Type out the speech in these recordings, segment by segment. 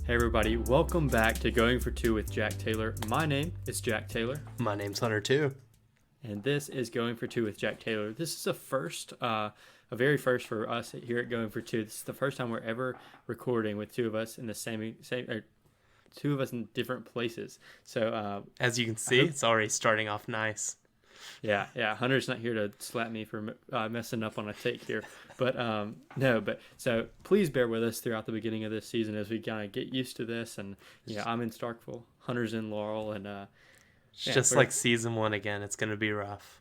Hey everybody, welcome back to Going for Two with Jack Taylor. My name is Jack Taylor. My name's Hunter too. And this is Going for Two with Jack Taylor. This is a very first for us here at Going for Two. This is the first time we're ever recording with two of us in the same two of us in different places. So as you can see, it's already starting off nice. Yeah. Hunter's not here to slap me for messing up on a take here, but so please bear with us throughout the beginning of this season as we kind of get used to this. And I'm in Starkville, Hunter's in Laurel, and it's just like season one again. It's gonna be rough.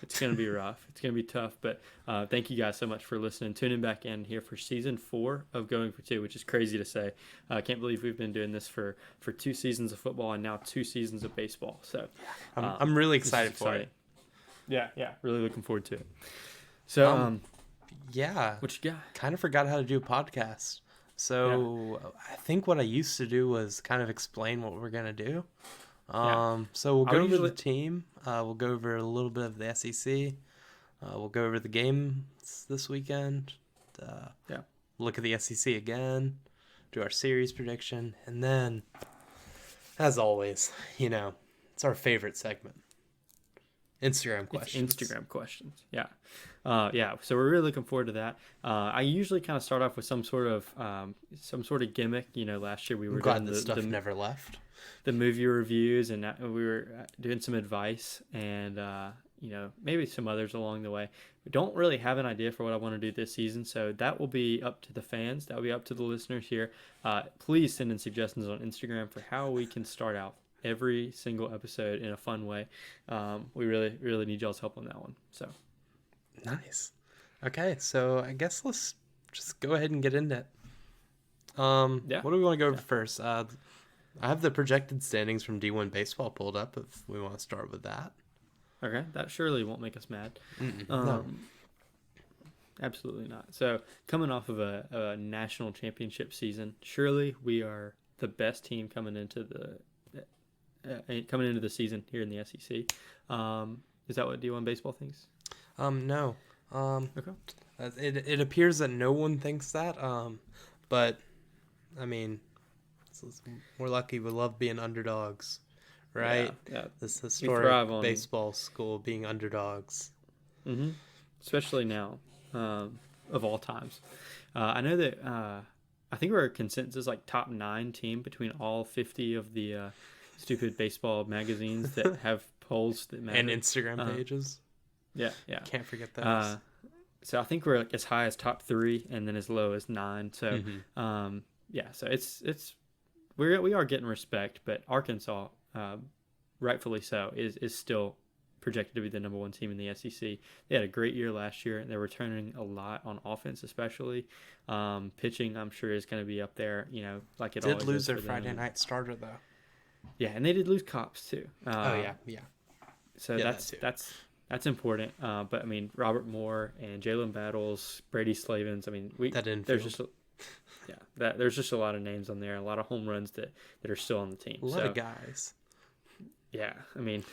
It's gonna be rough. It's gonna be tough. But thank you guys so much for listening, tuning back in here for season 4 of Going for Two, which is crazy to say. I can't believe we've been doing this for 2 seasons of football and now 2 seasons of baseball. So I'm really excited for it. Yeah, really looking forward to it. So, what you got? Kind of forgot how to do a podcast. So I think what I used to do was kind of explain what we're gonna do. So we'll go over the team. We'll go over a little bit of the SEC. We'll go over the games this weekend. Look at the SEC again. Do our series prediction, and then, as always, it's our favorite segment. Instagram questions. Yeah. So we're really looking forward to that. I usually kind of start off with some sort of gimmick. Last year we were doing the stuff never left. The movie reviews, and we were doing some advice, and maybe some others along the way. We don't really have an idea for what I want to do this season, so that will be up to the fans. That will be up to the listeners here. Please send in suggestions on Instagram for how we can start out every single episode in a fun way. We really, really need y'all's help on that one. So nice. Okay, so I guess let's just go ahead and get into it. What do we want to go over first? I have the projected standings from D1 Baseball pulled up if we want to start with that. Okay, that surely won't make us mad. No. Absolutely not. So coming off of a national championship season, surely we are the best team coming into the season here in the SEC. Is that what D1 Baseball thinks? No. Okay. It appears that no one thinks that. But I mean, we're lucky. We love being underdogs, right? Yeah. This historic baseball school being underdogs. Mm-hmm. Especially now, of all times. I know that I think we're a consensus like top 9 team between all 50 of the stupid baseball magazines that have polls that matter. And Instagram pages. Yeah. Can't forget those. So I think we're like as high as top 3 and then as low as 9. So, so it's we are getting respect, but Arkansas, rightfully so, is still projected to be the number 1 team in the SEC. They had a great year last year, and they're returning a lot on offense, especially. Pitching, I'm sure, is going to be up there. Like it always is. Did lose their Friday night starter though. Yeah, and they did lose Cops too. Yeah. So that's important. But I mean, Robert Moore and Jalen Battles, Brady Slavens. I mean, there's just a lot of names on there, a lot of home runs that are still on the team. A lot of guys. Yeah, I mean,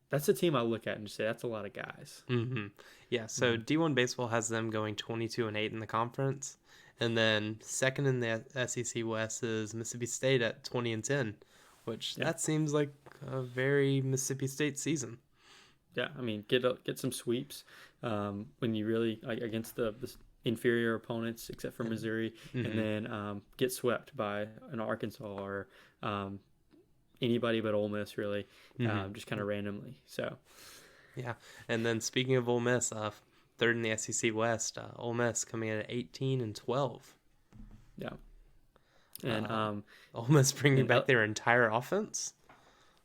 that's a team I look at and just say that's a lot of guys. Mm-hmm. Yeah. So D1 Baseball has them going 22-8 in the conference, and then second in the SEC West is Mississippi State at 20-10. Which that seems like a very Mississippi State season. Yeah, I mean, get some sweeps when you really against the inferior opponents, except for Missouri, and then get swept by an Arkansas or anybody but Ole Miss, really, just kind of randomly. So, yeah, and then speaking of Ole Miss, third in the SEC West, Ole Miss coming in at 18-12. Yeah. And Ole Miss bringing back their entire offense,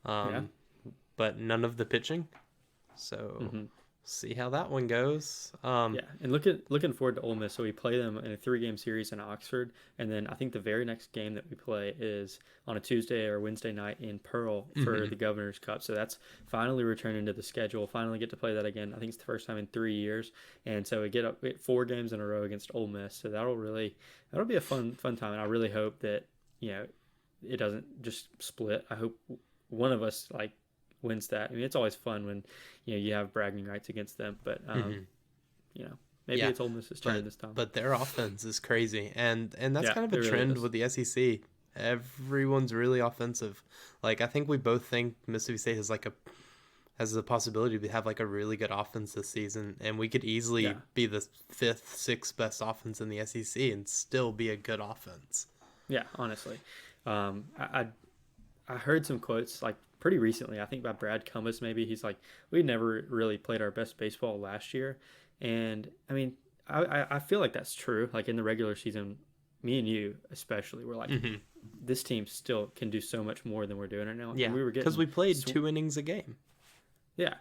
but none of the pitching. So see how that one goes. And looking forward to Ole Miss. So we play them in a 3-game series in Oxford, and then I think the very next game that we play is on a Tuesday or Wednesday night in Pearl for the Governor's Cup. So that's finally returning to the schedule. Finally get to play that again. I think it's the first time in 3 years, and so we get 4 games in a row against Ole Miss. So that'll be a fun time, and I really hope that it doesn't just split. I hope one of us wins that. I mean, it's always fun when you have bragging rights against them, but maybe it's Ole Miss's turn this time. But their offense is crazy, and that's kind of a trend with the SEC. everyone's really offensive. Like, I think we both think Mississippi State has the possibility to have like a really good offense this season, and we could easily be the 5th, 6th best offense in the SEC and still be a good offense. Yeah, honestly. I heard some quotes like pretty recently, I think by Brad Cummings maybe. He's like, we never really played our best baseball last year. And I mean, I feel like that's true. Like in the regular season, me and you especially were like, this team still can do so much more than we're doing right now. Yeah, because we played 2 innings a game. Yeah.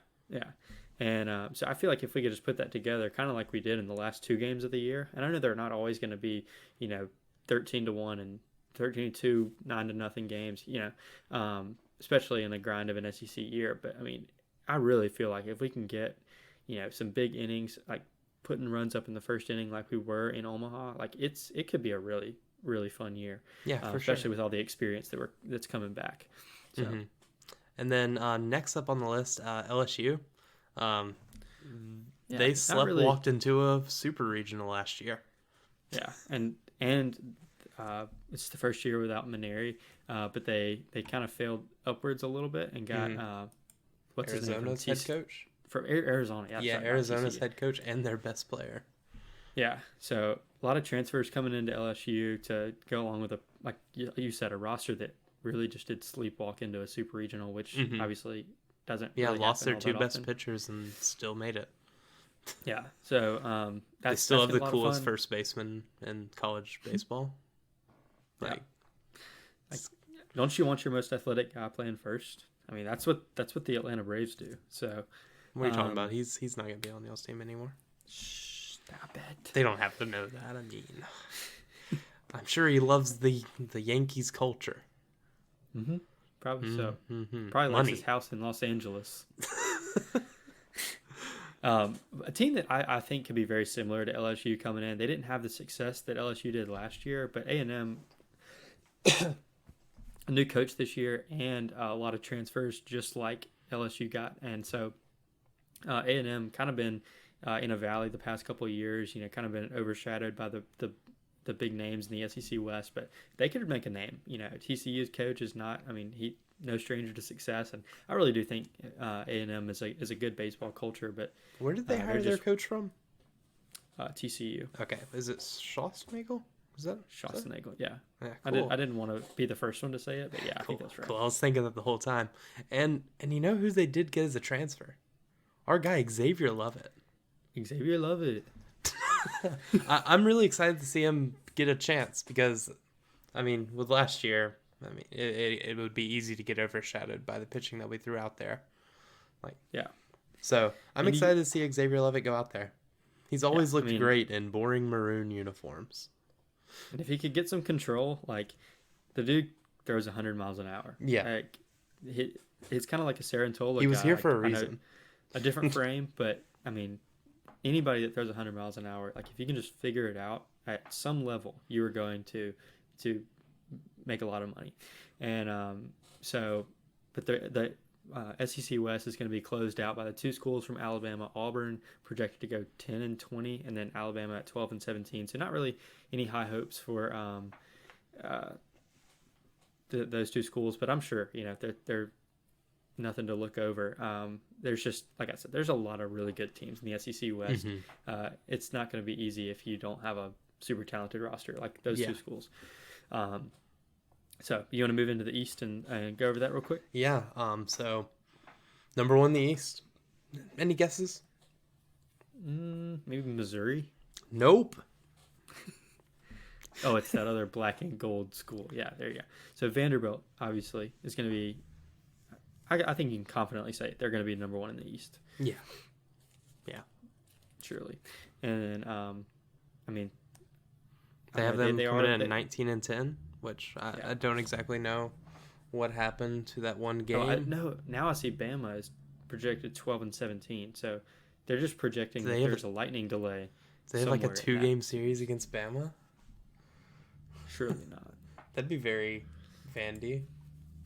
And so I feel like if we could just put that together, kind of like we did in the last 2 games of the year, and I know they're not always going to be, 13-1 and 13-2, 9-0 games, especially in the grind of an SEC year. But I mean, I really feel like if we can get, some big innings, like putting runs up in the first inning, like we were in Omaha, like it could be a really, really fun year. Yeah, for especially sure. with all the experience that's coming back. So. And then next up on the list, LSU. They walked into a super regional last year. Yeah, and it's the first year without Maneri, but they kind of failed upwards a little bit and got what's Arizona's his name head coach. From Arizona. Yeah, Arizona's head coach and their best player. Yeah, so a lot of transfers coming into LSU to go along with like you said, a roster that really just did sleepwalk into a super regional, which obviously doesn't. Yeah, really lost their 2 best often. pitchers and still made it. Yeah, so they still have the coolest first baseman in college baseball. Like, don't you want your most athletic guy playing first? I mean, that's what the Atlanta Braves do. So, what are you talking about? He's not going to be on y'all's team anymore. Stop it. They don't have to know that. I mean, I'm sure he loves the Yankees culture. Probably so. Probably likes his house in Los Angeles. A team that I think could be very similar to LSU coming in. They didn't have the success that LSU did last year, but A&M, a new coach this year, and a lot of transfers just like LSU got. And so A&M kind of been in a valley the past couple of years, kind of been overshadowed by the big names in the SEC West, but they could make a name. TCU's coach is not, no stranger to success, and I really do think A&M is a good baseball culture. But where did they hire their coach from? TCU. Okay, is it Schlossnagel? Is that Schlossnagel? Yeah. Cool. I didn't want to be the first one to say it, but yeah, I think that's right. Cool. I was thinking that the whole time. And you know who they did get as a transfer? Our guy Xavier Lovett. Xavier Lovett. I'm really excited to see him get a chance because, with last year, it would be easy to get overshadowed by the pitching that we threw out there. So I'm excited to see Xavier Lovett go out there. He's always looked great in boring maroon uniforms. And if he could get some control, like the dude throws 100 miles an hour. Yeah. It's kind of like a Sarantola. He was here for a reason. A different frame, but anybody that throws 100 miles an hour, like if you can just figure it out at some level, you are going to make a lot of money. And but the SEC West is going to be closed out by the 2 schools from Alabama. Auburn projected to go 10-20, and then Alabama at 12-17. So not really any high hopes for those 2 schools, but I'm sure they're nothing to look over. There's just, like I said, there's a lot of really good teams in the SEC West. It's not going to be easy if you don't have a super talented roster like those 2 schools. So you want to move into the East and go over that real quick? Yeah. So number 1 in the East. Any guesses? Maybe Missouri. Nope. Oh, it's that other black and gold school. Yeah, there you go. So Vanderbilt obviously is going to be. I think you can confidently say they're going to be number 1 in the East. Yeah. Surely. And they have them coming in at 19-10. Which I don't exactly know what happened to that one game. Now I see Bama is projected 12-17. So they're just projecting that there's a lightning delay. They have like a 2-game series against Bama? Surely not. That'd be very Vandy.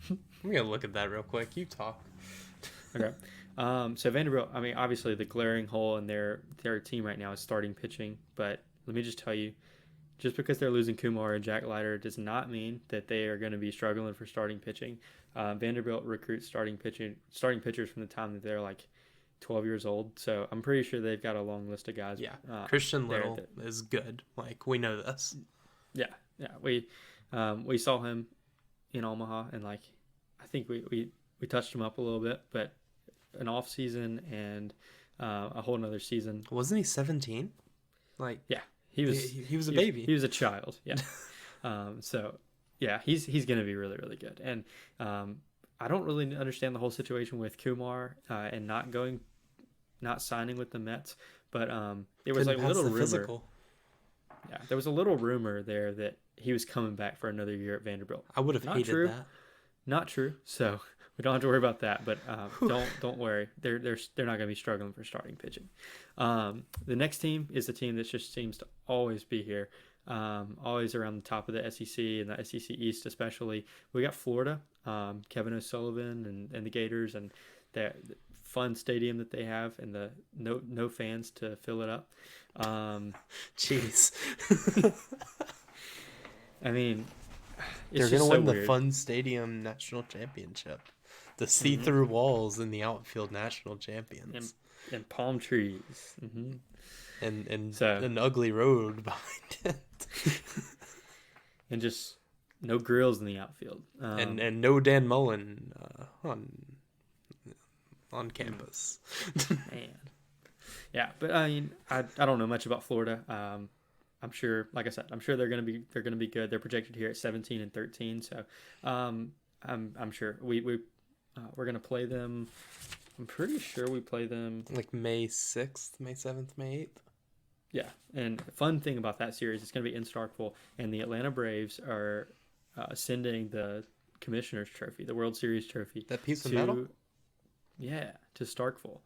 I'm going to look at that real quick. You talk. Okay. So Vanderbilt, obviously the glaring hole in their team right now is starting pitching. But let me just tell you, just because they're losing Kumar and Jack Leiter does not mean that they are going to be struggling for starting pitching. Vanderbilt recruits starting pitchers from the time that they're like 12 years old. So I'm pretty sure they've got a long list of guys. Yeah, Christian Little is good. Like, we know this. Yeah. We saw him in Omaha, and like I think we touched him up a little bit, but an off season and a whole nother season. Wasn't he 17? Like, yeah, he was a baby. He was a child. Yeah. So yeah, he's going to be really, really good. And I don't really understand the whole situation with Kumar and not signing with the Mets, but it was like a little rumor. Physical. Yeah, there was a little rumor there that he was coming back for another year at Vanderbilt. I would have hated that. Not true. So we don't have to worry about that. But don't worry. They're not going to be struggling for starting pitching. The next team is a team that just seems to always be here, always around the top of the SEC and the SEC East especially. We got Florida, Kevin O'Sullivan and the Gators, and the fun stadium that they have, and the no fans to fill it up. Jeez. I mean, they're going to win the Fun Stadium National Championship. The see-through walls in the outfield national champions. And palm trees. Mm-hmm. And an ugly road behind it. And just no grills in the outfield. And no Dan Mullen on campus. Man. Yeah, but I mean, I don't know much about Florida. I'm sure, like I said, I'm sure they're gonna be good. They're projected here at 17-13, so I'm sure we're gonna play them. I'm pretty sure we play them like May 6th, May 7th, May 8th. Yeah, and the fun thing about that series, it's gonna be in Starkville, and the Atlanta Braves are sending the Commissioner's Trophy, the World Series trophy. That piece of metal. Yeah, to Starkville.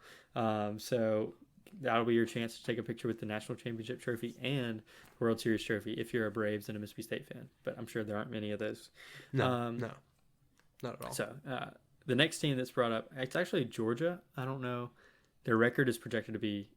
So that'll be your chance to take a picture with the National Championship Trophy and the World Series Trophy if you're a Braves and a Mississippi State fan. But I'm sure there aren't many of those. No, not at all. So the next team that's brought up, it's actually Georgia. I don't know. Their record is projected to be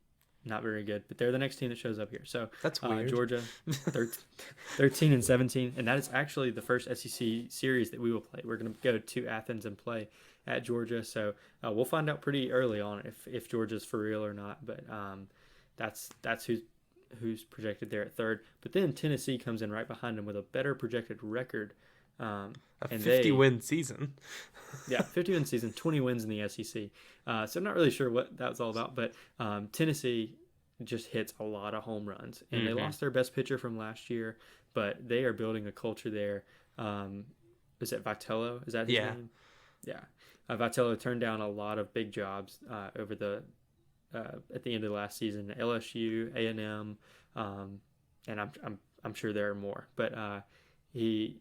not very good, but they're the next team that shows up here. So that's weird. Georgia, 13-17, and that is actually the first SEC series that we will play. We're going to go to Athens and play at Georgia, so we'll find out pretty early on if Georgia's for real or not. But that's who's projected there at third. But then Tennessee comes in right behind them with a better projected record. A 50-win season. Yeah, 50-win season, 20 wins in the SEC. So I'm not really sure what that's all about, but Tennessee just hits a lot of home runs. And they lost their best pitcher from last year, but they are building a culture there. Is it Vitello? Is that his name? Yeah. Vitello turned down a lot of big jobs over at the end of the last season. LSU, A&M, and I'm sure there are more. But he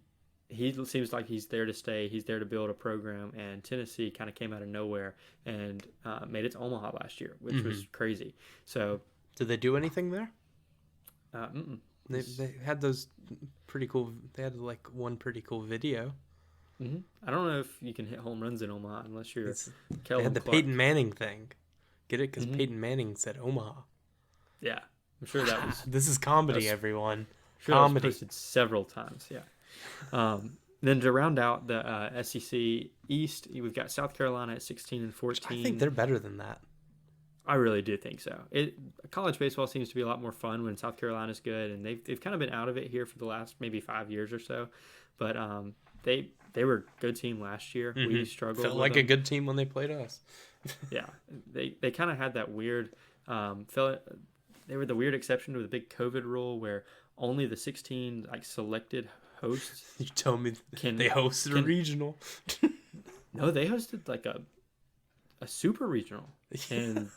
seems like he's there to stay. He's there to build a program, and Tennessee kind of came out of nowhere and made it to Omaha last year, which was crazy. So, did they do anything there? They had those pretty cool. They had like one pretty cool video. Mm-hmm. I don't know if you can hit home runs in Omaha unless you're Kellem Clark. They had the Peyton Manning thing. Get it? Because Peyton Manning said Omaha. Yeah, I'm sure that was. This is comedy, everyone. Sure, comedy. That was posted several times. Yeah. Then to round out the SEC East, we've got South Carolina at 16-14. I think they're better than that. I really do think so. College baseball seems to be a lot more fun when South Carolina's good, and they've kind of been out of it here for the last maybe 5 years or so. But they were a good team last year. We struggled. Felt like a good team when they played us. Yeah, they kind of had that weird. They were the weird exception to the big COVID rule where only the 16 selected hosts. You told me they hosted a regional. No, they hosted like a super regional, and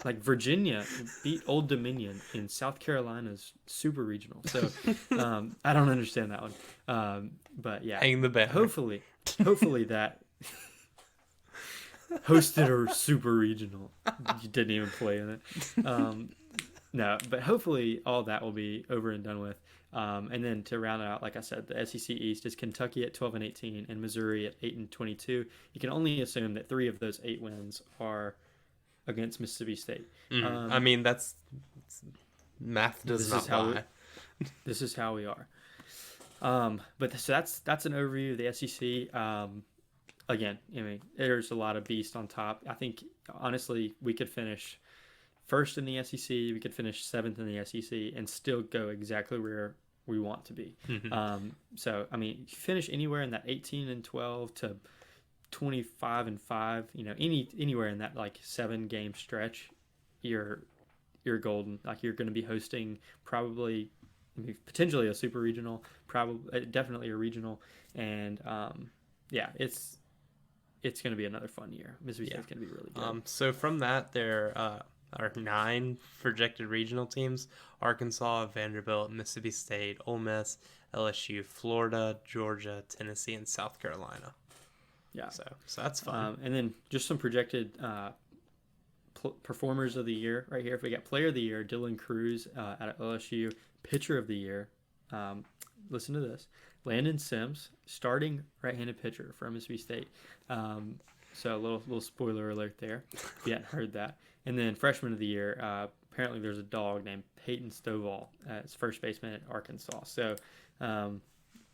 like Virginia beat Old Dominion in South Carolina's super regional. So I don't understand that one. But yeah, hang the bet. Hopefully that hosted a super regional. You didn't even play in it. No, but hopefully all that will be over and done with. And then to round it out, like I said, the SEC East is Kentucky at 12-18 and Missouri at 8-22. You can only assume that 3 of those 8 wins are against Mississippi State. I mean, that's math does not lie. This is how we are. So that's an overview of the SEC. Again, I mean, there's a lot of beast on top. I think honestly, we could finish first in the SEC. We could finish seventh in the SEC and still go exactly where we want to be. So I mean, finish anywhere in that 18-12 to 25-5. You know, anywhere in that like 7-game stretch, you're golden. Like you're going to be hosting probably. Potentially a super regional, probably definitely a regional, and yeah, it's going to be another fun year. Mississippi State's going to be really good. So from that, there are 9 projected regional teams: Arkansas, Vanderbilt, Mississippi State, Ole Miss, LSU, Florida, Georgia, Tennessee, and South Carolina. Yeah, so that's fun. And then just some projected performers of the year right here. If we got player of the year, Dylan Cruz out of LSU. Pitcher of the year, listen to this, Landon Sims, starting right-handed pitcher from Mississippi State. So a little spoiler alert there, if you hadn't heard that. And then freshman of the year, apparently there's a dog named Peyton Stovall as first baseman at Arkansas. So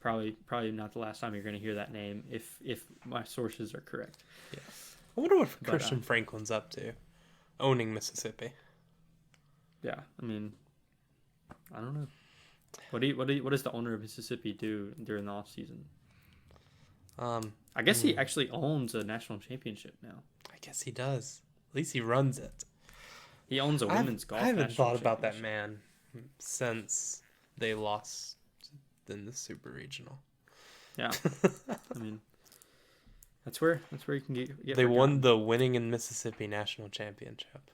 probably not the last time you're going to hear that name if my sources are correct. Yeah. I wonder what Christian Franklin's up to, owning Mississippi. Yeah, I mean, I don't know. What does the owner of Mississippi do during the off season? I guess he actually owns a national championship now. I guess he does. At least he runs it. He owns a women's golf. I haven't thought about that man since they lost in the Super Regional. Yeah, I mean, that's where you can get. They won the Winning in Mississippi national championship.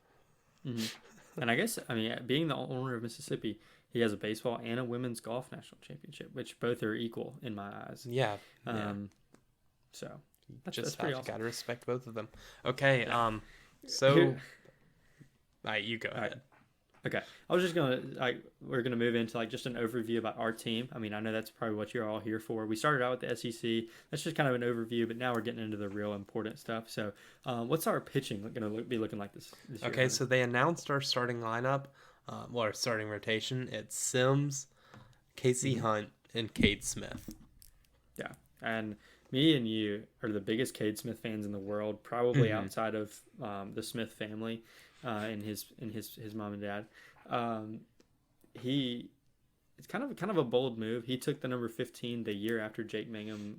Mm-hmm. And I guess, I mean, being the owner of Mississippi, he has a baseball and a women's golf national championship, which both are equal in my eyes. Yeah. So that's pretty awesome. Gotta respect both of them. Okay. Yeah. So, all right, you go ahead. Okay. I was just we're gonna move into like just an overview about our team. I mean, I know that's probably what you're all here for. We started out with the SEC. That's just kind of an overview, but now we're getting into the real important stuff. So, what's our pitching gonna be looking like this year? Okay, so they announced our starting lineup, our starting rotation. It's Sims, Casey Hunt, and Cade Smith. Yeah, and me and you are the biggest Cade Smith fans in the world, probably outside of the Smith family. And his mom and dad, it's kind of a bold move. He took the number 15 the year after Jake Mangum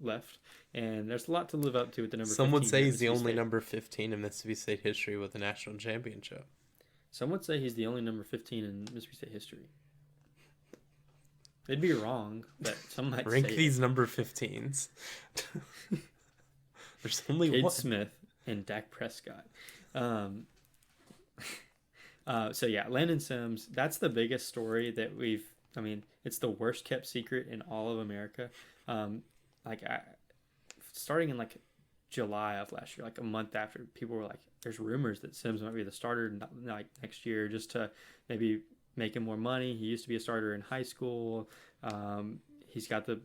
left, and there's a lot to live up to with the number. Some would say he's the only number 15 in Mississippi State history with a national championship. Some would say he's the only number 15 in Mississippi State history. They'd be wrong, but some might rank say these number 15s. There's only Cade one. Smith and Dak Prescott. So yeah, Landon Sims, that's the biggest story that it's the worst kept secret in all of America. Starting in like July of last year, like a month after, people were like, there's rumors that Sims might be the starter like next year just to maybe make him more money. He used to be a starter in high school. He's got the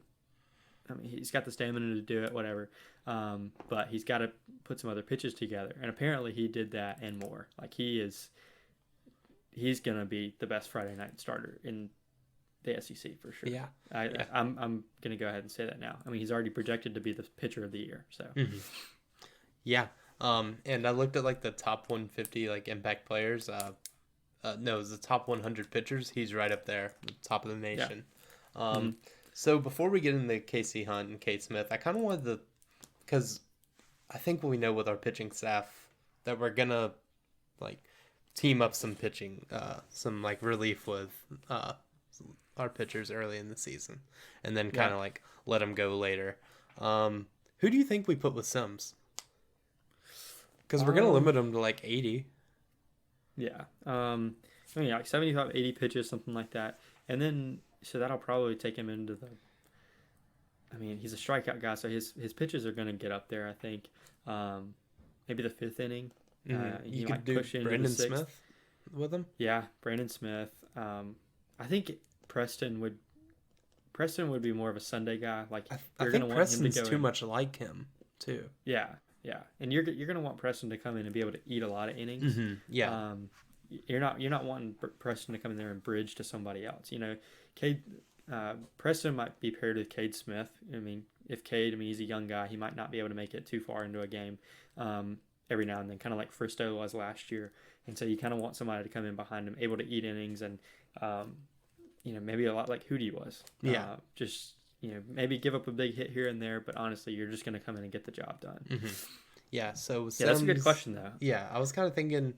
stamina to do it, whatever. But he's got to put some other pitches together. And apparently he did that and more. Like he's going to be the best Friday night starter in the SEC for sure. Yeah. I'm going to go ahead and say that now. I mean, he's already projected to be the pitcher of the year. So, yeah. And I looked at like the top 150 like impact players. No, it's the top 100 pitchers. He's right up there, top of the nation. Yeah. So before we get into Casey Hunt and Cade Smith, I kind of wanted to, because I think we know with our pitching staff that we're gonna like team up some pitching, some like relief with our pitchers early in the season, and then kind of like let them go later. Who do you think we put with Sims? Because we're gonna limit them to like 80. Yeah. Like 75, 80 pitches, something like that, and then. So that'll probably take him into he's a strikeout guy, so his pitches are going to get up there, I think. Maybe the 5th inning. You could do Brandon Smith with him? Yeah, Brandon Smith. I think Preston would be more of a Sunday guy. Like I think Preston's too much like him, too. Yeah. And you're going to want Preston to come in and be able to eat a lot of innings. Yeah. you're not wanting Preston to come in there and bridge to somebody else. You know, Cade Preston might be paired with Cade Smith. I mean, if Cade, he's a young guy, he might not be able to make it too far into a game every now and then, kind of like Fristow was last year. And so you kind of want somebody to come in behind him, able to eat innings, and you know, maybe a lot like Hootie was. Yeah. Just, you know, maybe give up a big hit here and there, but honestly, you're just going to come in and get the job done. Mm-hmm. Yeah. So Sims, that's a good question, though. Yeah, I was kind of thinking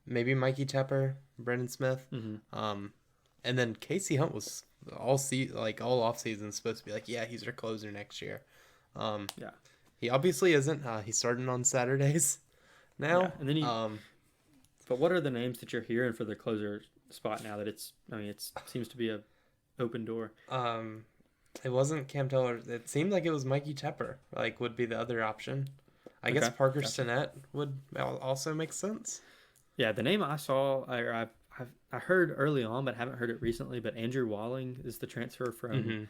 maybe Mikey Tepper, Brendan Smith, and then Casey Hunt was all off season supposed to be like, yeah, he's our closer next year. Yeah. He obviously isn't. He's starting on Saturdays now. Yeah. And then but what are the names that you're hearing for the closer spot now that it seems to be a open door? It wasn't Cam Taylor. It seemed like it was Mikey Tepper, would be the other option. I guess Parker Stinnett would also make sense. Yeah, the name I saw, I heard early on, but haven't heard it recently. But Andrew Walling is the transfer from.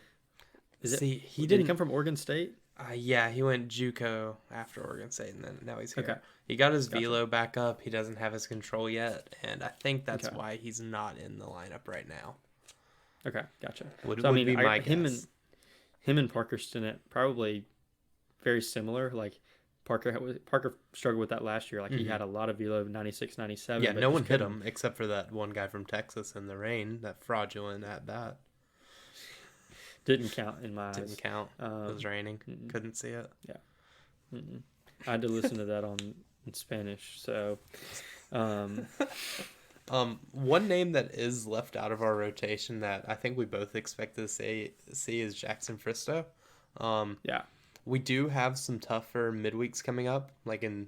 Did he come from Oregon State? Yeah, he went JUCO after Oregon State, and then now he's here. Okay. He got his velo back up. He doesn't have his control yet, and I think that's why he's not in the lineup right now. Okay, gotcha. Would be my guess. Him and Parker Stinnett probably very similar. Like Parker struggled with that last year. Like he had a lot of velo, 96, 97. Yeah, no one hit him except for that one guy from Texas in the rain, that fraudulent at bat. Didn't count in my eyes. Didn't count. It was raining. Couldn't see it. Yeah. I had to listen to that in Spanish. So, one name that is left out of our rotation that I think we both expect to see is Jackson Fristow. Yeah. We do have some tougher midweeks coming up, in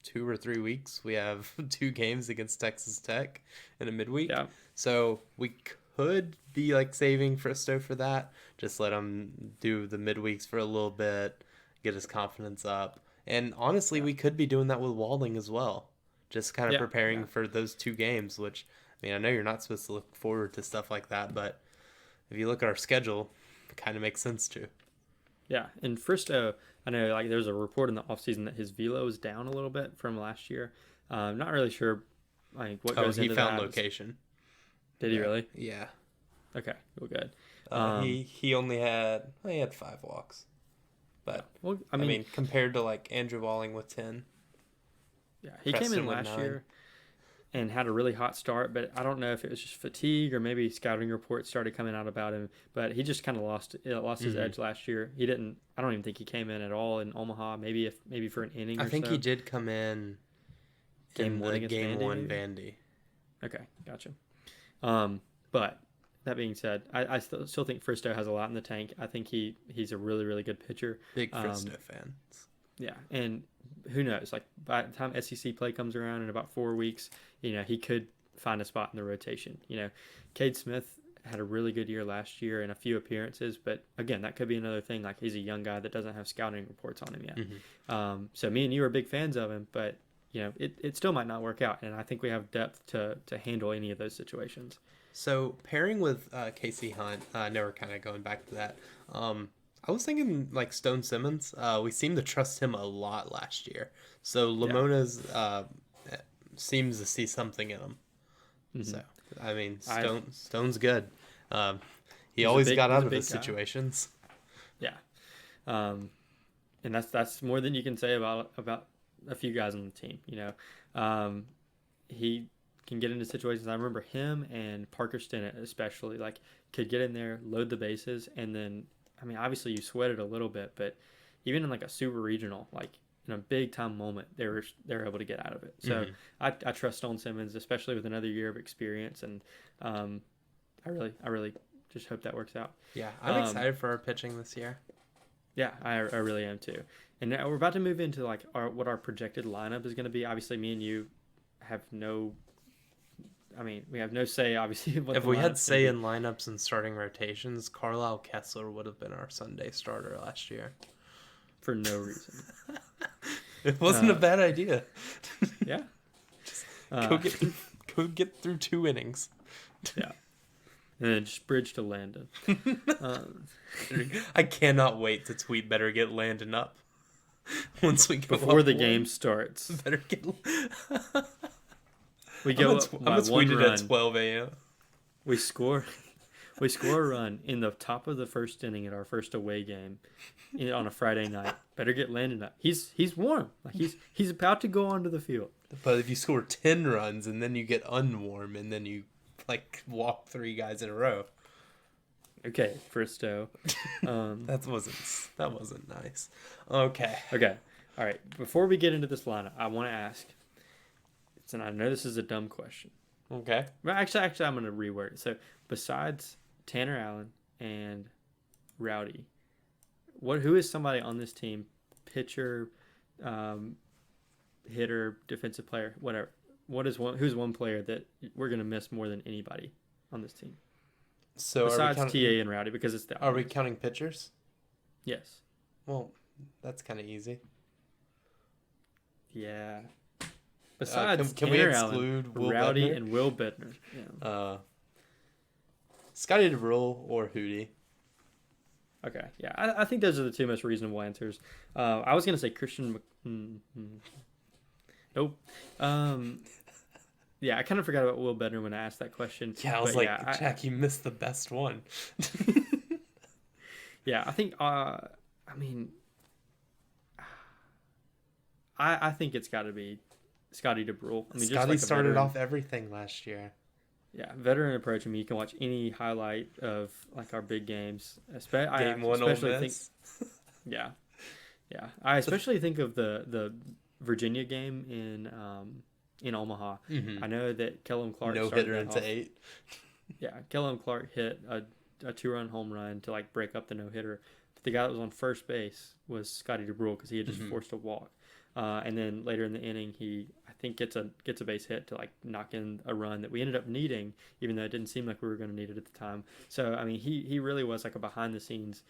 2 or 3 weeks. We have 2 games against Texas Tech in a midweek. Yeah. So we could be saving Fristow for that. Just let him do the midweeks for a little bit, get his confidence up. And honestly, we could be doing that with Walding as well. Just kind of preparing for those 2 games, which, I know you're not supposed to look forward to stuff like that, but if you look at our schedule, it kind of makes sense to. Yeah, and Fristow, I know there was a report in the offseason that his velo is down a little bit from last year. Not really sure what goes into that. He found location. Did he really? Yeah. Okay, well, good. He only had 5 walks. But, compared to Andrew Walling with 10. Yeah, he came in last year and had a really hot start, but I don't know if it was just fatigue or maybe scouting reports started coming out about him. But he just kind of lost his edge last year. I don't even think he came in at all in Omaha. Maybe for an inning. I think he did come in game 1 Vandy. Okay, gotcha. But that being said, I still think Fristow has a lot in the tank. I think he's a really, really good pitcher. Big Fristow fans. Yeah, and who knows? By the time SEC play comes around in about 4 weeks, he could find a spot in the rotation. Cade Smith had a really good year last year in a few appearances, but again, that could be another thing. He's a young guy that doesn't have scouting reports on him yet. So me and you are big fans of him, but it still might not work out, and I think we have depth to handle any of those situations. So pairing with Casey Hunt, I know we're kind of going back to that. I was thinking Stone Simmons. We seemed to trust him a lot last year. So Lamona's seems to see something in him. So Stone's good. He always got out of his situations. Yeah, and that's more than you can say about a few guys on the team. He can get into situations. I remember him and Parker Stinnett especially could get in there, load the bases, and then obviously you sweat it a little bit, but even in a super regional, in a big time moment, they're able to get out of it. So I trust Stone Simmons, especially with another year of experience, and I really just hope that works out. Yeah, I'm excited for our pitching this year. Yeah, I really am too. And now we're about to move into what our projected lineup is going to be. Obviously, me and you have we have no say, obviously. If we had say in lineups and starting rotations, Carlisle Kessler would have been our Sunday starter last year. For no reason. It wasn't a bad idea. Yeah. Just go get through 2 innings. Yeah. And then just bridge to Lyndon. I cannot wait to tweet better get Lyndon up. Once we go before the game starts. Better get We go up by one run. At 12 a.m. We score a run in the top of the first inning at our first away game on a Friday night. Better get Lyndon up. He's warm. Like he's about to go onto the field. But if you score 10 runs and then you get unwarm and then you like walk 3 guys in a row. Okay, Fristo. That wasn't nice. Okay. All right. Before we get into this lineup, I want to ask. And I know this is a dumb question. Okay. But actually, I'm going to reword it. So, besides Tanner Allen and Rowdy, who is somebody on this team, pitcher, hitter, defensive player, whatever? Who's one player that we're going to miss more than anybody on this team? So besides TA and Rowdy, because it's the Are we counting pitchers? Yes. Well, that's kind of easy. Yeah. Besides can we exclude Allen, Rowdy and Will Bednar? Yeah. Scotty DeBrule or Hootie. Okay, yeah, I think those are the 2 most reasonable answers. I was gonna say Christian. Nope. Yeah, I kind of forgot about Will Bednar when I asked that question. Yeah, I was Jack, you missed the best one. Yeah, I think. I think it's got to be Scotty DeBrule. I mean, Scotty started off everything last year. Yeah, veteran approach. I mean, you can watch any highlight of like our big games. Game 1 Ole Miss. Yeah. I especially think of the Virginia game in Omaha. Mm-hmm. I know that Kellem Clark no hitter into 8. Yeah, Kellem Clark hit a 2-run home run to like break up the no hitter. But the guy that was on first base was Scotty DeBrule because he had just forced a walk. And then later in the inning, he I think gets a base hit to like knock in a run that we ended up needing, even though it didn't seem like we were going to need it at the time. So I mean, he really was like a behind the scenes,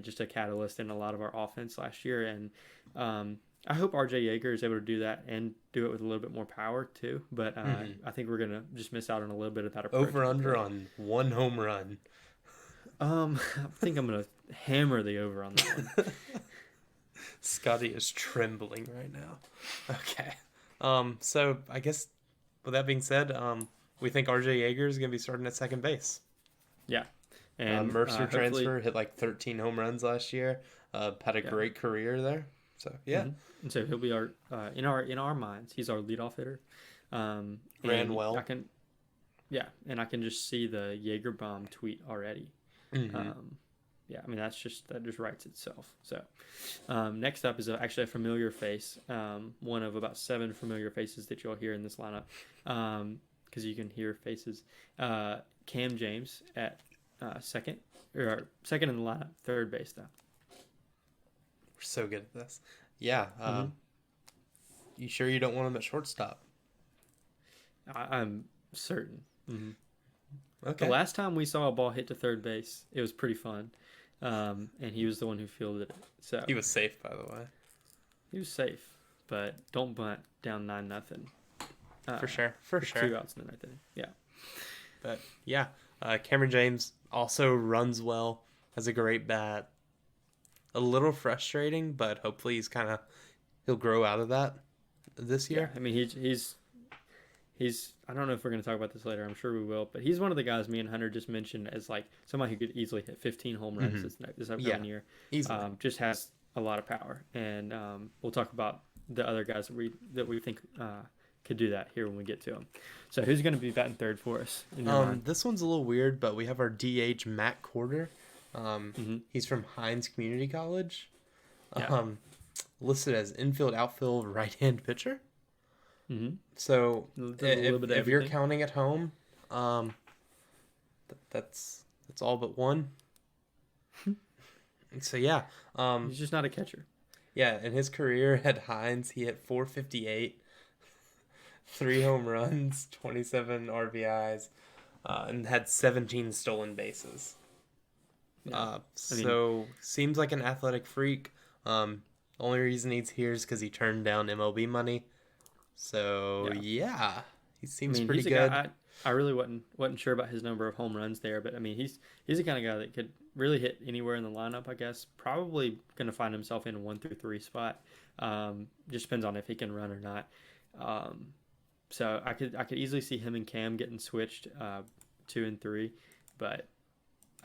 just a catalyst in a lot of our offense last year. And I hope RJ Yeager is able to do that and do it with a little bit more power too. But I think we're gonna just miss out on a little bit of that approach. Over under on 1 home run. I think I'm gonna hammer the over on that one. Scotty is trembling right now. Okay. So I guess with that being said, we think RJ Yeager is going to be starting at second base. Yeah. And Mercer transfer, hit like 13 home runs last year. Had a great career there. So, yeah. Mm-hmm. And so he'll be our in our minds, he's our leadoff hitter. Ran well. I can just see the Yeager bomb tweet already. Mm-hmm. Yeah, I mean that just writes itself. So, next up is actually a familiar face, one of about 7 familiar faces that you'll hear in this lineup, because you can hear faces. Cam James at second in the lineup, third base though. We're so good at this. Yeah. You sure you don't want him at shortstop? I'm certain. Mm-hmm. Okay. The last time we saw a ball hit to third base, it was pretty fun. And he was the one who fielded it. So he was safe, by the way. He was safe, but don't bunt down 9-0. For sure. 2 outs in the 9th inning. Yeah. But yeah, Cameron James also runs well, has a great bat. A little frustrating, but hopefully he'll grow out of that this year. Yeah, I mean he's I don't know if we're going to talk about this later. I'm sure we will. But he's one of the guys me and Hunter just mentioned as like somebody who could easily hit 15 home runs this upcoming year. Easily. Just has a lot of power. And we'll talk about the other guys that we think could do that here when we get to them. So who's going to be batting third for us? This one's a little weird, but we have our DH Matt Corder. He's from Hines Community College. Yeah. Listed as infield, outfield, right-hand pitcher. Mm-hmm. So if you're counting at home, that's all but one. So yeah, he's just not a catcher. Yeah, in his career at Hines, he hit .458, 3 home runs, 27 RBIs, and had 17 stolen bases. Yeah. Seems like an athletic freak. Only reason he's here is because he turned down MLB money. So yeah, he seems pretty good. I really wasn't sure about his number of home runs there, but I mean he's the kind of guy that could really hit anywhere in the lineup. I guess probably going to find himself in a 1 through 3 spot. Just depends on if he can run or not. So I could easily see him and Cam getting switched 2 and 3, but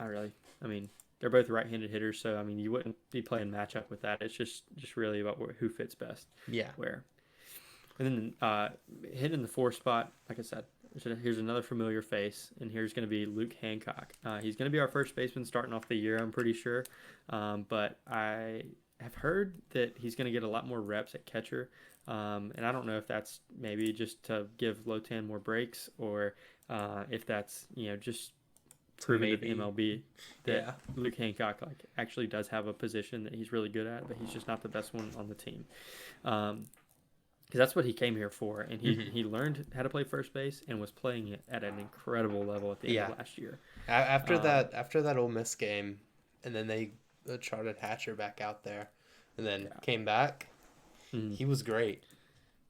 I mean, they're both right-handed hitters, so I mean, you wouldn't be playing matchup with that. It's just really about who fits best. Yeah. Where. And then hitting the 4 spot, like I said, here's another familiar face, and here's going to be Luke Hancock. He's going to be our first baseman starting off the year, I'm pretty sure. But I have heard that he's going to get a lot more reps at catcher. And I don't know if that's maybe just to give Lotan more breaks, or if that's, just proving to the MLB that Luke Hancock actually does have a position that he's really good at, but he's just not the best one on the team. Because that's what he came here for, and he learned how to play first base and was playing it at an incredible level at the end of last year. After that Ole Miss game, and then they charted Hatcher back out there, and then came back. He was great.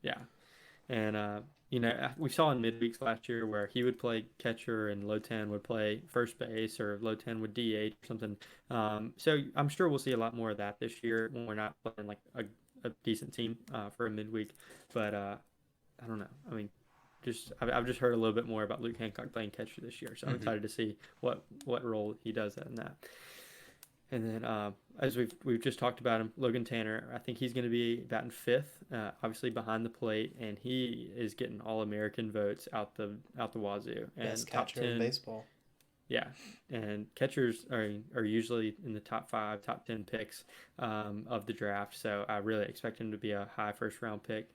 Yeah, and we saw in midweeks last year where he would play catcher and Lotan would play first base, or Lotan would DH or something. So I'm sure we'll see a lot more of that this year when we're not playing like a decent team for a midweek. But I don't know. I mean, I've just heard a little bit more about Luke Hancock playing catcher this year, so I'm excited to see what role he does in that. And then, as we've just talked about him, Logan Tanner, I think he's going to be batting 5th, obviously behind the plate, and he is getting All-American votes out the wazoo. And best catcher in baseball. Yeah, and catchers are usually in the top 5, top 10 picks of the draft, so I really expect him to be a high first-round pick.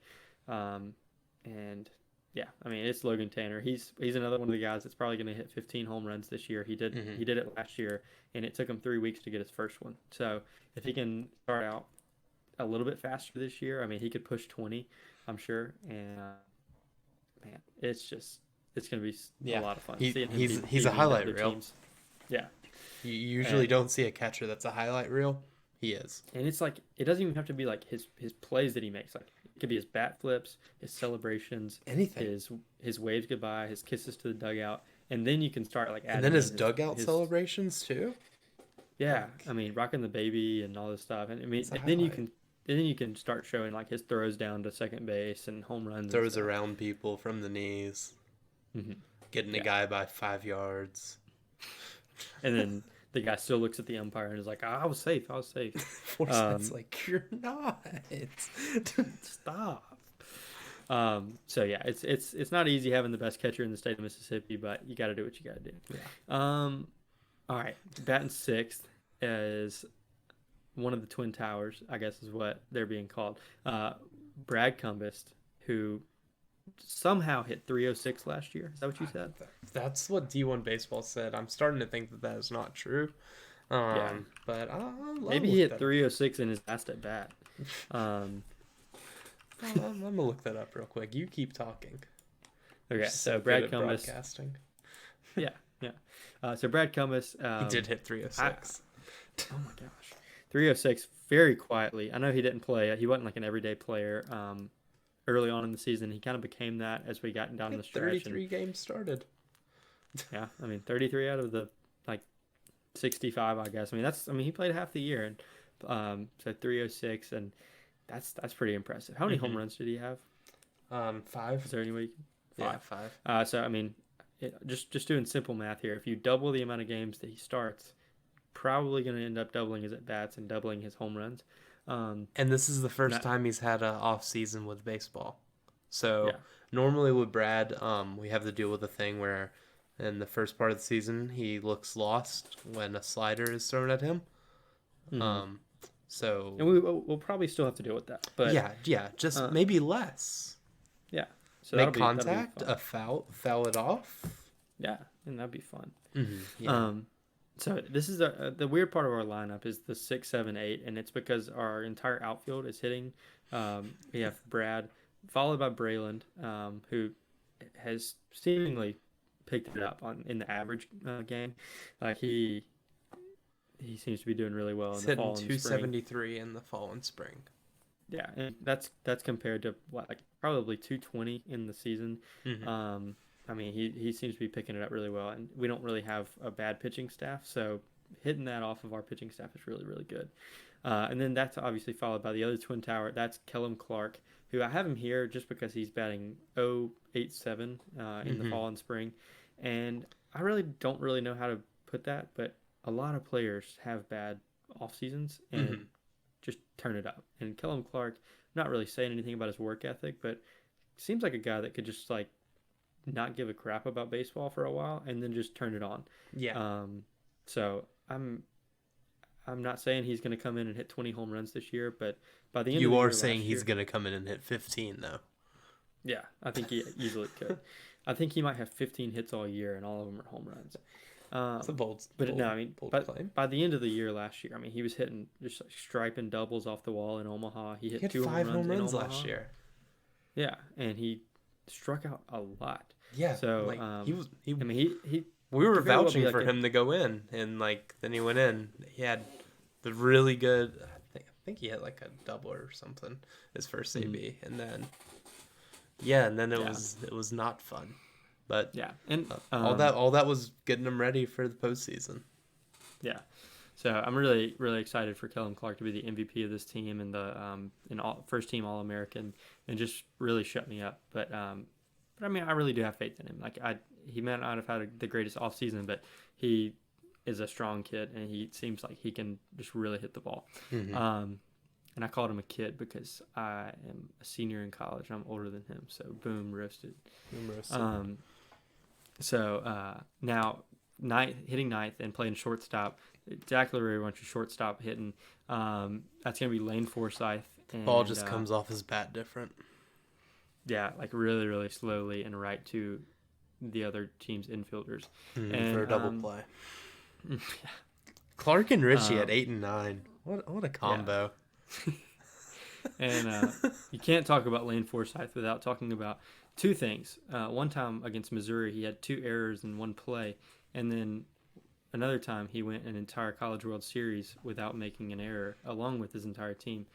And yeah, I mean, it's Logan Tanner. He's another one of the guys that's probably going to hit 15 home runs this year. He did it last year, and it took him 3 weeks to get his first one. So if he can start out a little bit faster this year, I mean, he could push 20, I'm sure. And man, it's going to be a lot of fun. He's a highlight reel. Teams. Yeah. You usually don't see a catcher that's a highlight reel. He is. And it's like, it doesn't even have to be like his plays that he makes. Like, it could be his bat flips, his celebrations, anything, his waves goodbye, his kisses to the dugout, and then you can start like adding. And then his dugout celebrations too. Yeah, I mean, rocking the baby and all this stuff, and I mean, and then you can start showing like his throws down to second base and home runs. Throws around people from the knees, getting a guy by 5 yards, and then the guy still looks at the umpire and is like, I was safe. Forsythe's like, you're not. Stop. So yeah, it's not easy having the best catcher in the state of Mississippi, but you got to do what you got to do. Yeah. All right, batting 6th is one of the Twin Towers, I guess is what they're being called. Brad Cummings, who somehow hit 306 last year. Is that what you said? That's what D1 Baseball said. I'm starting to think that is not true. But maybe he hit 306 in his last at bat. I'm gonna look that up real quick. You keep talking. Okay, so Brad Cummings. Yeah. So Brad Cummings. He did hit 306. Oh my gosh, 306 very quietly. I know he didn't play. He wasn't like an everyday player. Early on in the season, he kind of became that as we got down the stretch. 33 games started. Yeah, I mean 33 out of the 65, I guess. I mean he played half the year, and so 306, and that's pretty impressive. How many home runs did he have? 5. Is there any way? 5. Yeah, 5. So I mean, just doing simple math here. If you double the amount of games that he starts, probably going to end up doubling his at bats and doubling his home runs. And this is the first time he's had an off season with baseball. So normally with Brad, we have to deal with a thing where in the first part of the season he looks lost when a slider is thrown at him. So and we'll probably still have to deal with that. But just maybe less. Yeah. So make contact, a foul it off. Yeah, and that'd be fun. Yeah. So this is the weird part of our lineup is the 6, 7, 8, and it's because our entire outfield is hitting. We have Brad, followed by Braylon, who has seemingly picked it up in the average game. He seems to be doing really well in the fall and spring. 273 in the fall and spring. Yeah, and that's compared to probably 220 in the season. I mean, he seems to be picking it up really well, and we don't really have a bad pitching staff, so hitting that off of our pitching staff is really, really good. And then that's obviously followed by the other Twin Tower. That's Kellem Clark, who I have him here just because he's batting 0.87 in the fall and spring. And I don't really know how to put that, but a lot of players have bad off seasons and just turn it up. And Kellem Clark, not really saying anything about his work ethic, but seems like a guy that could just like not give a crap about baseball for a while and then just turn it on. Yeah. So I'm not saying he's going to come in and hit 20 home runs this year, but by the end you of the year, are saying he's going to come in and hit 15 though. Yeah, I think he easily could. I think he might have 15 hits all year, and all of them are home runs. It's a bold claim. By the end of the year last year, I mean, he was hitting just like striping doubles off the wall in Omaha. He hit 2 5 home runs last year. Yeah, and he struck out a lot. Yeah, so like, he. I mean, he. We were vouching for him to go in, and like then he went in. He had the really good. I think he had like a double or something his first AB, and then. Yeah, and then it was not fun, but yeah, and all that was getting him ready for the postseason. Yeah, so I'm really excited for Kellem Clark to be the MVP of this team and the first team All-American and just really shut me up. But I mean, I really do have faith in him. Like he might not have had the greatest offseason, but he is a strong kid and he seems like he can just really hit the ball. And I called him a kid because I am a senior in college. I'm older than him, so boom, roasted. Now hitting ninth and playing shortstop, exactly where he wants your shortstop hitting. That's going to be Lane Forsythe. The ball just comes off his bat different. Yeah, like really, really slowly and right to the other team's infielders. For a double play. Yeah. Clark and Richie at 8 and 9. What a combo. Yeah. And you can't talk about Lane Forsythe without talking about two things. One time against Missouri, he had 2 errors in one play, and then another time he went an entire College World Series without making an error, along with his entire team.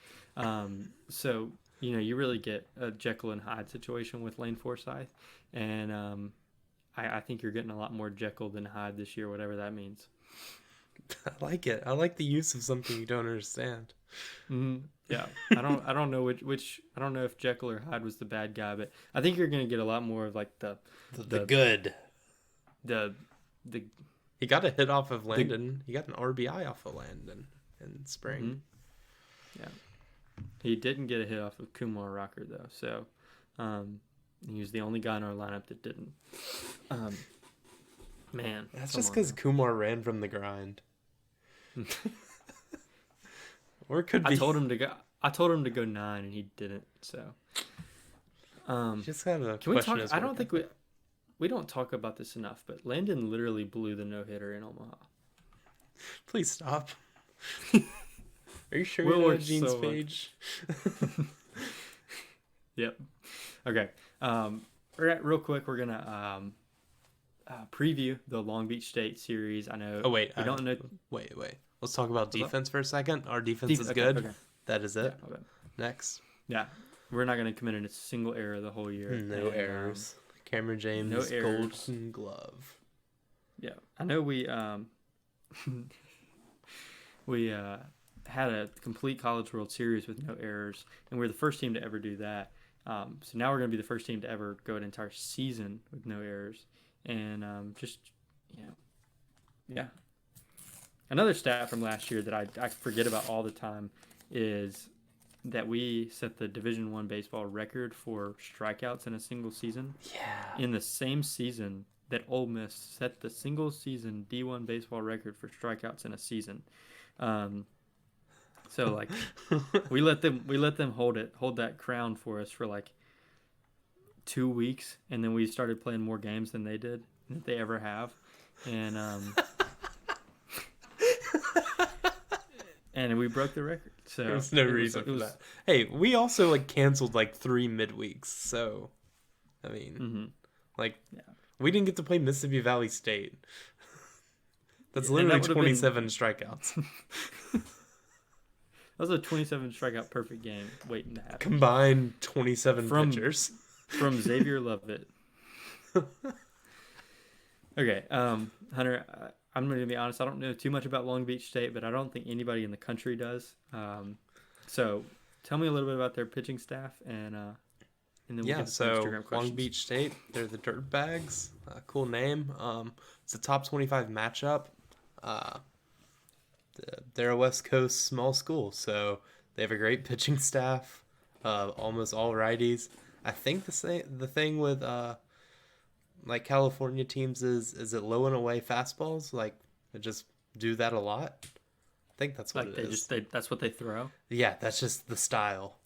So you really get a Jekyll and Hyde situation with Lane Forsythe, and I think you're getting a lot more Jekyll than Hyde this year, whatever that means. I like it. I like the use of something you don't understand. Yeah, I don't know which I don't know if Jekyll or Hyde was the bad guy, but I think you're gonna get a lot more of like the good. He got a hit off of Lyndon. He got an RBI off of Lyndon in spring. Yeah, he didn't get a hit off of Kumar Rocker though, so he was the only guy in our lineup that didn't. Man, that's just because Kumar ran from the grind. Or it could be. I told him to go 9, and he didn't. So, just have a can we talk? I don't think we don't talk about this enough, but Lyndon literally blew the no-hitter in Omaha. Please stop. Are you sure you're on Gene's page? Yep. Okay. Real quick, we're gonna preview the Long Beach State series. I know. Oh wait, we don't know. Wait. Let's talk about defense for a second. Our defense is good. Okay. That is it. Yeah, next. Yeah, we're not gonna commit a single error the whole year. No errors. Cameron James, Golden Glove. Yeah, I know we had a complete College World Series with no errors, and we're the first team to ever do that. So now we're going to be the first team to ever go an entire season with no errors, and yeah. Another stat from last year that I forget about all the time is that we set the Division I baseball record for strikeouts in a single season. Yeah. In the same season that Ole Miss set the single season D1 baseball record for strikeouts in a season. So like we let them hold that crown for us for like 2 weeks, and then we started playing more games than they did, that they ever have. And and we broke the record. So there's no reason for that. Hey, we also like canceled like 3 midweeks. So I mean, we didn't get to play Mississippi Valley State. That's literally 27 strikeouts. That was a 27 strikeout perfect game waiting to happen. Combined 27 pitchers. From Xavier Lovett. Okay, Hunter, I'm going to be honest. I don't know too much about Long Beach State, but I don't think anybody in the country does. So tell me a little bit about their pitching staff, and then we'll get to some Instagram questions. Long Beach State, they're the Dirtbags. Cool name. It's a top 25 matchup. They're a West Coast small school, so they have a great pitching staff. Almost all righties. I think the thing with like California teams is it low and away fastballs? Like they just do that a lot. I think that's what it is. That's what they throw. Yeah, that's just the style.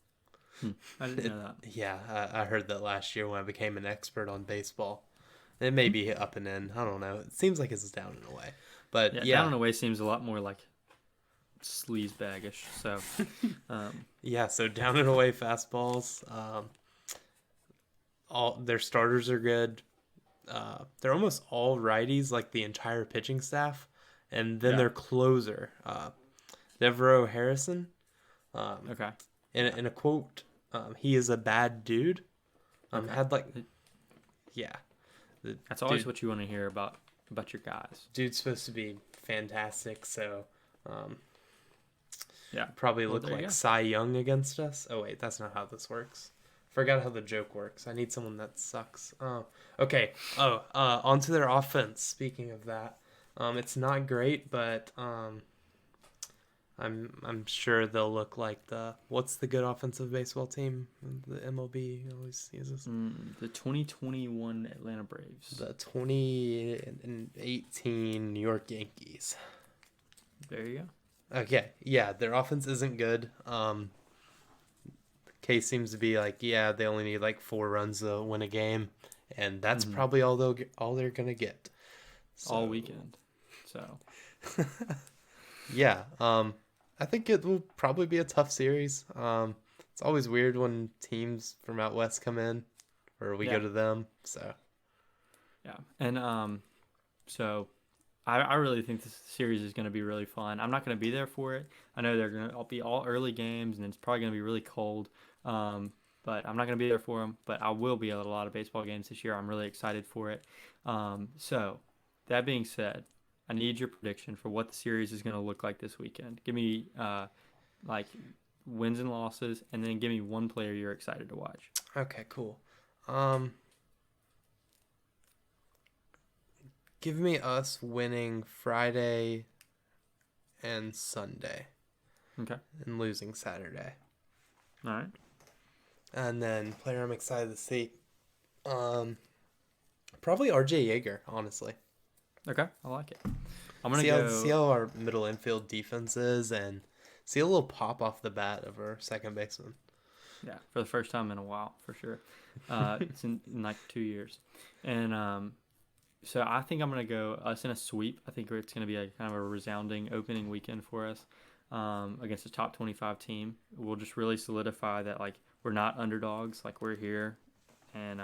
I didn't know that. Yeah, I heard that last year when I became an expert on baseball. It may be up and in. I don't know. It seems like it's down and away. But yeah. Down and away seems a lot more like sleazebag-ish. So, yeah, so down and away fastballs. All their starters are good. They're almost all righties, like the entire pitching staff. And then their closer, Devereaux Harrison. Okay. In a quote, he is a bad dude. Had like, yeah. That's always what you want to hear about your guys. Dude's supposed to be fantastic, so yeah, probably look like Cy Young against us. Oh wait, that's not how this works. Forgot how the joke works. I need someone that sucks. Oh, okay. Onto their offense. Speaking of that, it's not great, but I'm sure they'll look like what's the good offensive baseball team the MLB always uses? The 2021 Atlanta Braves. The 2018 New York Yankees. There you go. Okay, yeah, their offense isn't good. Case seems to be like, they only need like 4 runs to win a game, and that's probably all they're gonna get. So. All weekend. So. Yeah. I think it will probably be a tough series. It's always weird when teams from out west come in, or we go to them. So. Yeah, and so I really think this series is going to be really fun. I'm not going to be there for it. I know they're going to be all early games, and it's probably going to be really cold. But I'm not going to be there for them. But I will be at a lot of baseball games this year. I'm really excited for it. So that being said, I need your prediction for what the series is going to look like this weekend. Give me like wins and losses, and then give me one player you're excited to watch. Okay, cool. Give me us winning Friday and Sunday. Okay. And losing Saturday. All right. And then player I'm excited to see. Probably RJ Yeager, honestly. Okay, I like it. I'm gonna see how our middle infield defense is, and see a little pop off the bat of our second baseman. Yeah, for the first time in a while, for sure. It's in like 2 years, and so I think I'm gonna go us in a sweep. I think it's gonna be a kind of a resounding opening weekend for us against a top 25 team. We'll just really solidify that like we're not underdogs, like we're here, and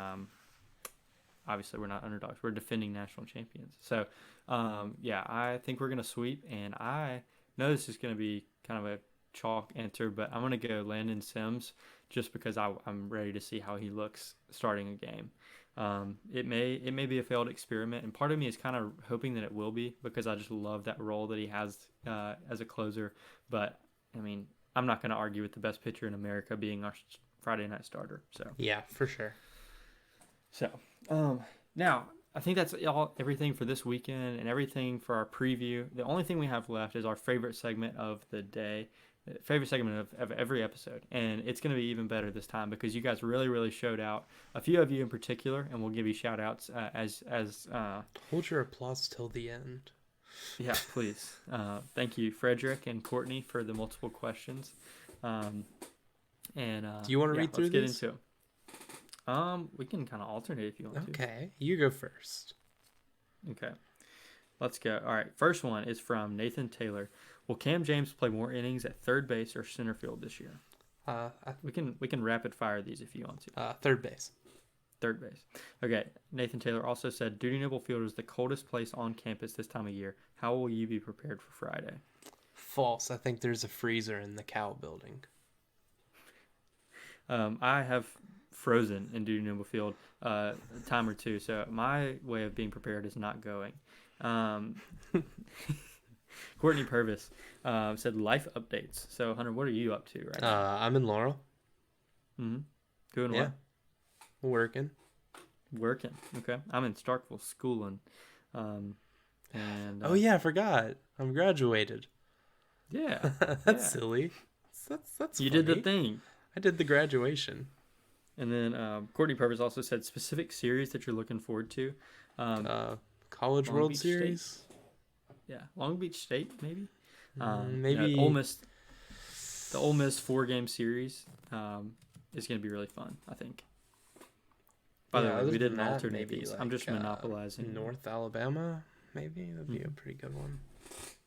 obviously we're not underdogs. We're defending national champions. So, I think we're going to sweep, and I know this is going to be kind of a chalk answer, but I'm going to go Landon Sims just because I'm ready to see how he looks starting a game. It may be a failed experiment, and part of me is kind of hoping that it will be because I just love that role that he has as a closer. But, I mean, I'm not going to argue with the best pitcher in America being our Friday night starter. So yeah, for sure. So, now I think that's everything for this weekend and everything for our preview. The only thing we have left is our favorite segment of the day, favorite segment of every episode. And it's going to be even better this time because you guys really, really showed out. A few of you in particular, and we'll give you shout outs as hold your applause till the end. Yeah, please. Thank you, Frederick and Courtney, for the multiple questions. Do you want to read through these? Let's get into them. We can kind of alternate if you want to. Okay, you go first. Okay, let's go. All right, first one is from Nathan Taylor. Will Cam James play more innings at third base or center field this year? We can rapid fire these if you want to. Third base. Third base. Okay. Nathan Taylor also said Duty Noble Field is the coldest place on campus this time of year. How will you be prepared for Friday? False. I think there's a freezer in the Cow building. I have frozen in Duty Noble Field a time or two, so my way of being prepared is not going. Courtney Purvis said life updates. So, Hunter, what are you up to right now? I'm in Laurel. Mm-hmm. Doing Yeah. what? Working. Okay. I'm in Starkville schooling. Oh yeah, I forgot. I'm graduated. Yeah. That's silly. That's you funny. did the thing. I did the graduation. And then Courtney Purvis also said specific series that you're looking forward to. College Long World Beach Series. State. Yeah, Long Beach State maybe. Maybe Ole Miss. The Ole Miss 4-game series is going to be really fun, I think. By the way, we didn't alternate these. I'm just monopolizing. North Alabama, maybe that'd be a pretty good one.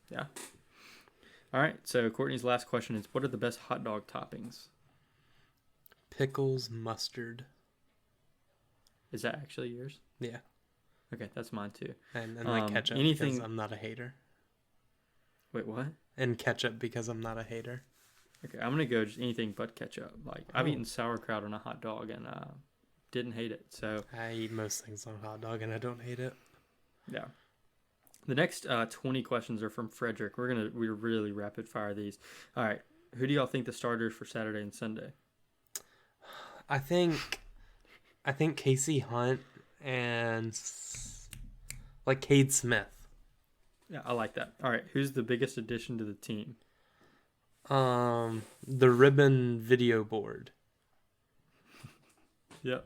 Yeah. All right. So Courtney's last question is: what are the best hot dog toppings? Pickles, mustard. Is that actually yours? Yeah. Okay, that's mine too. And like ketchup because I'm not a hater. Wait, what? And ketchup because I'm not a hater. Okay, I'm gonna go just anything but ketchup. Like I've eaten sauerkraut on a hot dog and didn't hate it. So I eat most things on a hot dog and I don't hate it. Yeah. The next 20 questions are from Frederick. We're really rapid fire these. All right. Who do y'all think the starters for Saturday and Sunday? I think Casey Hunt and like Cade Smith. Yeah, I like that. All right. Who's the biggest addition to the team? The ribbon video board. Yep.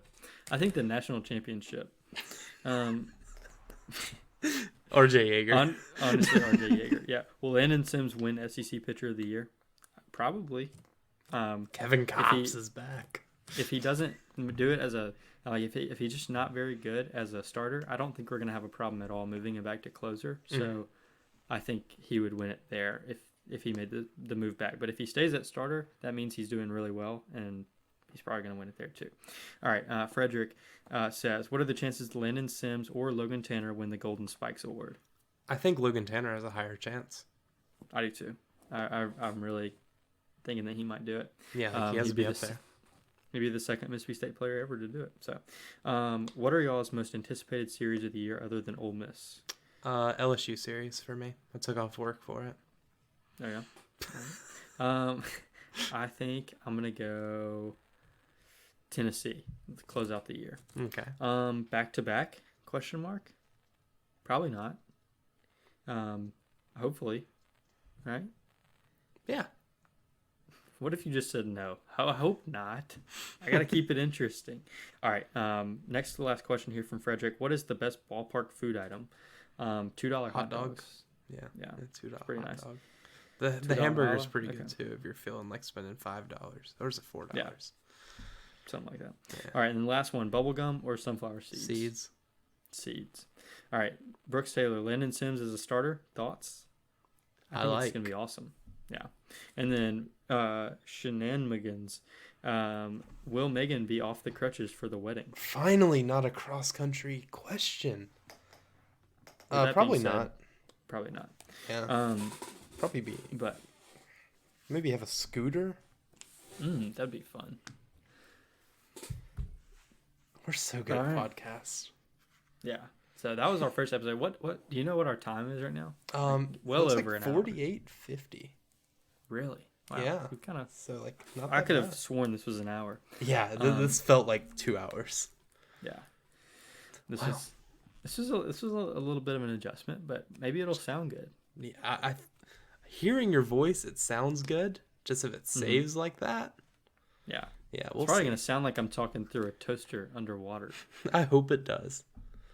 I think the national championship. RJ Yeager. Honestly, RJ Yeager. Yeah. Will Landon Sims win SEC Pitcher of the Year? Probably. Kevin Kopps is back. If he doesn't do it as a if he's just not very good as a starter, I don't think we're gonna have a problem at all moving him back to closer. So I think he would win it there if he made the move back. But if he stays at starter, that means he's doing really well, and he's probably going to win it there too. All right, Frederick says, what are the chances Lyndon Sims or Logan Tanner win the Golden Spikes Award? I think Logan Tanner has a higher chance. I do too. I'm really thinking that he might do it. Yeah, he has to be up there. Maybe the second Mississippi State player ever to do it. So, what are y'all's most anticipated series of the year other than Ole Miss? LSU series for me. I took off work for it. There you go. I think I'm gonna go Tennessee to close out the year. Okay. Back to back? Question mark? Probably not. Hopefully, right? Yeah. What if you just said no? I hope not. I gotta keep it interesting. All right. Next to the last question here from Frederick. What is the best ballpark food item? $2 hot dogs. Yeah. $2 pretty hot nice. dog. The hamburger's pretty good too if you're feeling like spending $5. Or is it $4? Yeah. Something like that. Yeah. All right, and the last one, bubblegum or sunflower seeds? Seeds. All right, Brooks Taylor, Landon Sims as a starter. Thoughts? I think it's going to be awesome. Yeah. And then Shenanigans. Will Megan be off the crutches for the wedding? Finally, not a cross-country question. Probably not. Probably not. Yeah. Probably be. But maybe have a scooter. That'd be fun. We're so good at podcasts. Yeah. So that was our first episode. What do you know what our time is right now? Well over an 48:50. Really? Wow. Yeah. We kind of. So like, not. I could have sworn this was an hour. Yeah. This felt like 2 hours. Yeah. This was a little bit of an adjustment, but maybe it'll sound good. Yeah. I hearing your voice, it sounds good. Just if it saves like that. Yeah. Yeah. It's probably gonna sound like I'm talking through a toaster underwater. I hope it does.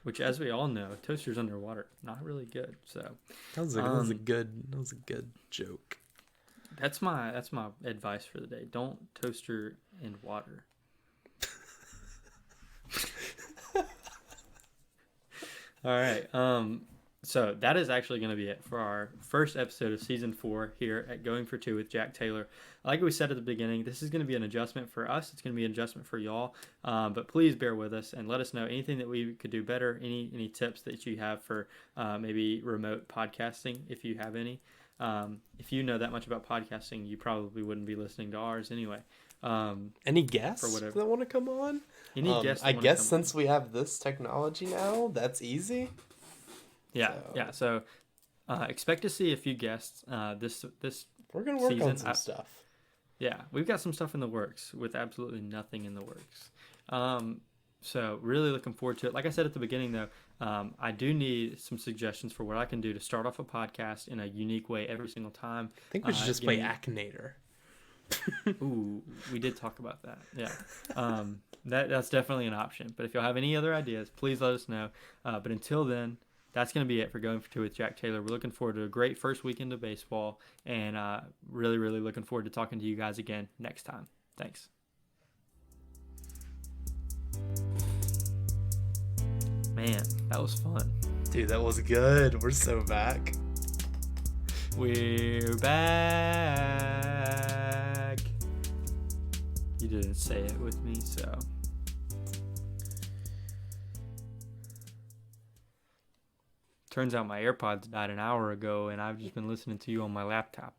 Which, as we all know, toasters underwater not really good. So that was a good joke. That's my advice for the day. Don't toaster in water. All right. So that is actually going to be it for our first episode of season 4 here at Going for Two with Jack Taylor. Like we said at the beginning, this is going to be an adjustment for us. It's going to be an adjustment for y'all. But please bear with us and let us know anything that we could do better. Any tips that you have for maybe remote podcasting, if you have any. If you know that much about podcasting, you probably wouldn't be listening to ours anyway. Any guests that want to come on? Any guests? I guess since we have this technology now, that's easy. Yeah. So expect to see a few guests this we're gonna work season. On some stuff. Yeah, we've got some stuff in the works with absolutely nothing in the works. So really looking forward to it. Like I said at the beginning, though, I do need some suggestions for what I can do to start off a podcast in a unique way every single time. I think we should just play Akinator. Ooh, we did talk about that. Yeah, that's definitely an option. But if y'all have any other ideas, please let us know. But until then, that's going to be it for Going for Two with Jack Taylor. We're looking forward to a great first weekend of baseball, and really, really looking forward to talking to you guys again next time. Thanks. Man, that was fun. Dude, that was good. We're so back. We're back. You didn't say it with me, so. Turns out my AirPods died an hour ago, and I've just been listening to you on my laptop.